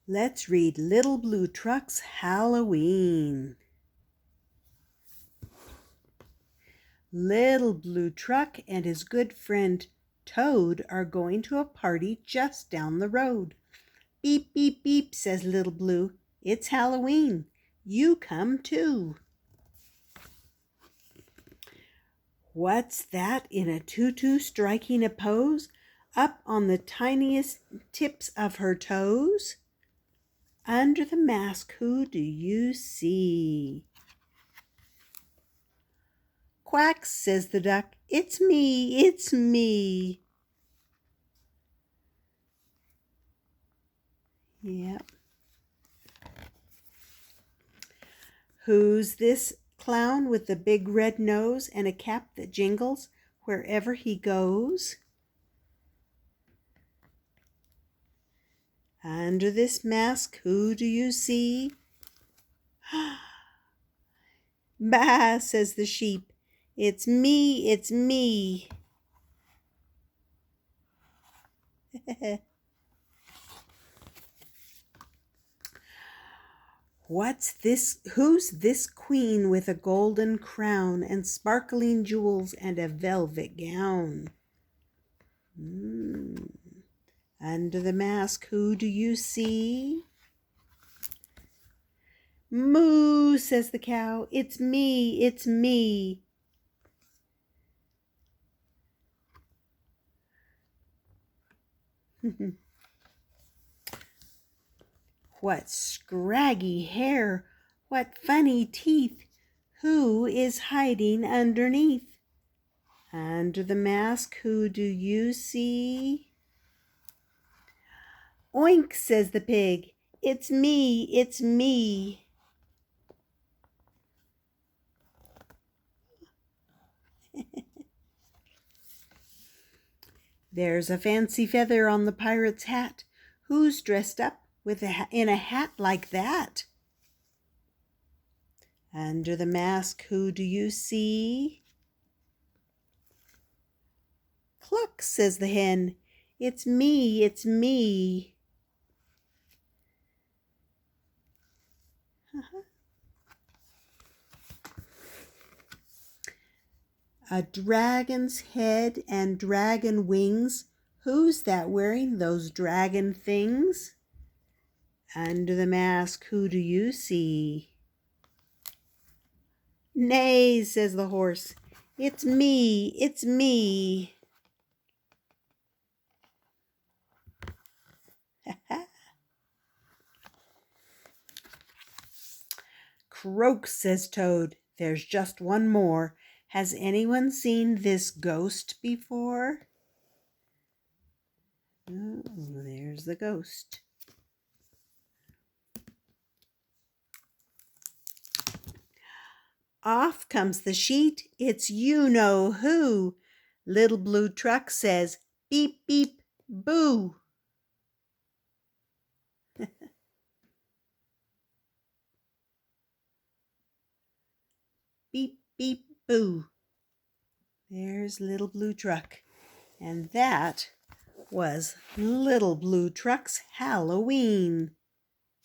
Let's read Little Blue Truck's Halloween. Little Blue Truck and his good friend Toad are going to a party just down the road. Beep, beep, beep, says Little Blue. It's Halloween. You come too. What's that in a tutu striking a pose up on the tiniest tips of her toes? Under the mask, who do you see? Quack, says the duck. It's me, it's me. Yep. Who's this clown with the big red nose and a cap that jingles wherever he goes? Under this mask, who do you see? Bah, says the sheep. It's me, it's me. What's this? Who's this queen with a golden crown and sparkling jewels and a velvet gown? Under the mask, who do you see? Moo, says the cow. It's me, it's me. What scraggy hair, what funny teeth. Who is hiding underneath? Under the mask, who do you see? Oink, says the pig. It's me, it's me. There's a fancy feather on the pirate's hat. Who's dressed up in a hat like that? Under the mask, who do you see? Cluck, says the hen. It's me, it's me. A dragon's head and dragon wings. Who's that wearing those dragon things? Under the mask, who do you see? Nay, says the horse. It's me, it's me. Croak, says Toad. There's just one more. Has anyone seen this ghost before? Oh, there's the ghost. Off comes the sheet. It's you-know-who. Little Blue Truck says, beep, beep, boo. Beep, beep, boo. There's Little Blue Truck. And that was Little Blue Truck's Halloween.